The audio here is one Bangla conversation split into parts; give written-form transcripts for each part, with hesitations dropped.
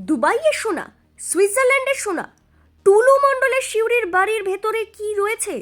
দুবাইয়ের সোনা, সুইজারল্যান্ডের সোনা, টুলু মণ্ডলের শিউরির বাড়ির ভেতরে কি রয়েছে?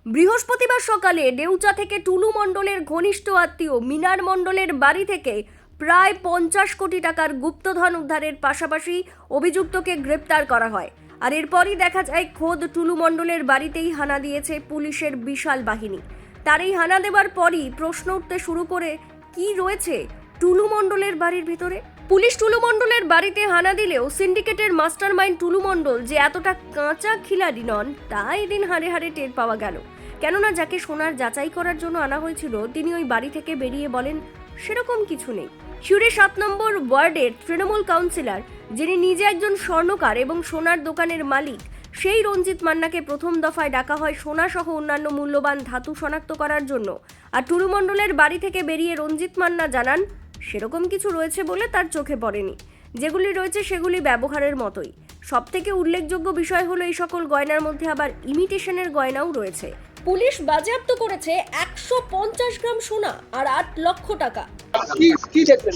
বৃহস্পতিবার সকালে ডেউচা থেকে টুলু মণ্ডলের ঘনিষ্ঠ আত্মীয় মিনার মণ্ডলের বাড়ি থেকে প্রায় 50 কোটি টাকার গুপ্তধন উদ্ধারের পাশাপাশি অভিযুক্তকে গ্রেপ্তার করা হয়। আর এরপরই দেখা যায় খোদ টুলু মণ্ডলের বাড়িতেই হানা দিয়েছে পুলিশের বিশাল বাহিনী। তার এই হানা দেওয়ার পরই প্রশ্ন উঠতে শুরু করে, কি রয়েছে টুলু মণ্ডলের বাড়ির ভিতরে? পুলিশ টুলু মণ্ডলের বাড়িতে হানা দিলেও সিন্ডিকেটের মাস্টারমাইন্ড টুলু মণ্ডল যে এতটা কাঁচা খিলাড়ি নন তা এদিন হাড়ে হাড়ে টের পাওয়া গেল। কেননা যাকে সোনার যাচাই করার জন্য আনা হয়েছিল তিনি ওই বাড়ি থেকে বেরিয়ে বলেন সেরকম কিছু নেই। শিউরি 7 নম্বর ওয়ার্ডের তৃণমূল কাউন্সিলর, যিনি নিজে একজন স্বর্ণকার এবং সোনার দোকানের মালিক, সেই রঞ্জিত মান্নাকে প্রথম দফায় ডাকা হয় সোনা সহ অন্যান্য মূল্যবান ধাতু শনাক্ত করার জন্য। আর টুলু মণ্ডলের বাড়ি থেকে বেরিয়ে রঞ্জিত মান্না জানান সেরকম কিছু রয়েছে বলে তার চোখে পড়েনি, যেগুলি রয়েছে সেগুলি ব্যবহারের মতোই। সবথেকে উল্লেখযোগ্য বিষয় হলো এই সকল গয়নার মধ্যে আবার ইমিটেশনের গয়নাও রয়েছে। পুলিশ বাজেয়াপ্ত করেছে 150 গ্রাম সোনা আর 8 লক্ষ টাকা।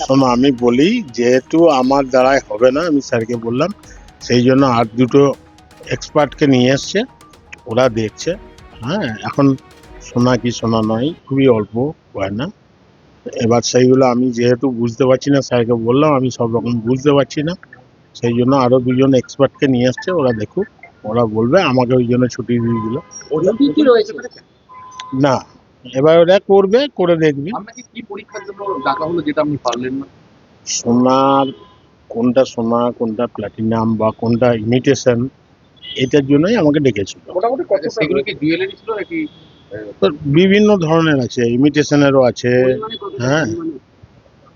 শোনো, আমি বলি, যেহেতু আমার দ্বারাই হবে না, আমি স্যারকে বললাম, সেই জন্য আর দুটো এক্সপার্টকে নিয়ে এসছে, ওরা দেখছে। হ্যাঁ, এখন সোনা কি সোনা নয়, খুবই অল্প গয়না। এবার সেইগুলো আমি যেহেতু বুঝতে পারছি না, স্যারকে বললাম আমি সব রকম বুঝতে পারছি না, সেই জন্য আরো দুজন এক্সপার্টকে নিয়ে আসছে, ওরা দেখুক, ওরা বলবে। আমাকে ওই জন্য ছুটি দিয়ে দিল। না, এবার ওরা করবে, করে দেখবে। আপনাকে কি পরীক্ষার জন্য ডাকা হলো যেটা আপনি পারলেন না? সোনার কোনটা সোনা, কোনটা প্ল্যাটিনাম বা কোনটা ইমিটেশন, এটার জন্যই আমাকে ডেকেছিল। মোটামুটি সেগুলো কি জুয়েলারি ছিল নাকি? তো বিভিন্ন ধরনের আছে, ইমিটেশনেরও আছে। হ্যাঁ,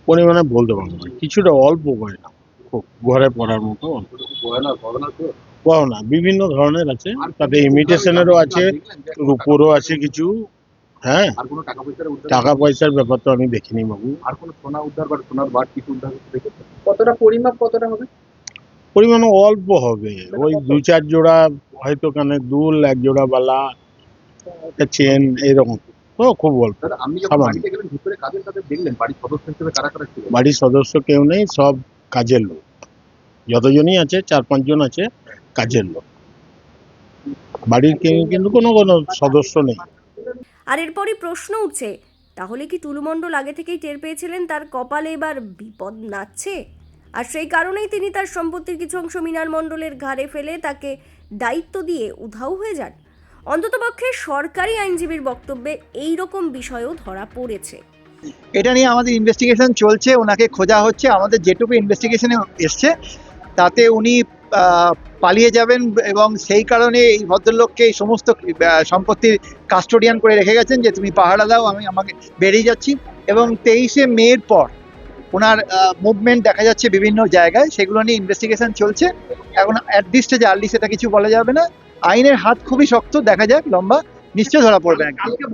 পরিমাণে বলতে পারবো না, কিছুটা অল্প গয়না, খুব ঘরে পড়ার মতো অল্প গয়না বিভিন্ন ধরনের আছে, তাতে ইমিটেশনেরও আছে, রূপোরও আছে কিছু। হ্যাঁ, আর কোনো টাকা পয়সার উদ্ধার? টাকা পয়সার ব্যাপার তো আমি দেখিনি বাবু। আর কোনো সোনা উদ্ধার বা সোনার বার কিছু উদ্ধার করতে দেখেছেন? কতটা পরিমাপ কতটা হবে? পরিমাণ অল্প হবে, ওই 2-4 জোড়া হয়তো কানের দুল, 1 জোড়া বালা, একটা চেন, এরকম। ও খুব অল্প। দাদা, আপনি যখন সামান্য। বাড়িতে গেলেন ভিতরে কাদের কাদের দেখলেন? বাড়ির সদস্য হিসেবে কারা কারা ছিল? বাড়ির সদস্য কেউ নেই, সব কাজের লোক। যতজনই আছে, 4-5 জন আছে কাজের লোক। বাড়ির কেউ কিন্তু কোনো সদস্য নেই। আর এরপরই প্রশ্ন উঠছে, তাহলে কি টুলু মণ্ডল আগে থেকেই টের পেয়েছিলেন তার কপালে এবার বিপদ নাচছে? আর সেই কারণেই তিনি তার সম্পত্তির কিছু অংশ মিনার মণ্ডলের ঘাড়ে ফেলে তাকে দায়িত্ব দিয়ে উধাও হয়ে যান। অন্ততপক্ষে সরকারি আইনজীবীর বক্তব্যে এই রকম বিষয়ও ধরা পড়েছে। এটা নিয়ে আমাদের ইনভেস্টিগেশন চলছে, ওনাকে খোঁজা হচ্ছে। আমাদের যেটুকু ইনভেস্টিগেশনে এসছে তাতে উনি পালিয়ে যাবেন এবং সেই কারণে এই ভদ্রলোককে এই সমস্ত সম্পত্তির কাস্টোডিয়ান করে রেখে গেছেন যে তুমি পাহারা দাও, আমাকে বেরিয়ে যাচ্ছি। এবং 23শে মের পর ওনার মুভমেন্ট দেখা যাচ্ছে বিভিন্ন জায়গায়, সেগুলো নিয়ে ইনভেস্টিগেশন চলছে। এখন অ্যাট দিস স্টেজে আর্লি সেটা কিছু বলা যাবে না। আইনের হাত খুবই শক্ত, দেখা যাক, লম্বা, নিশ্চয় ধরা পড়বে একদম।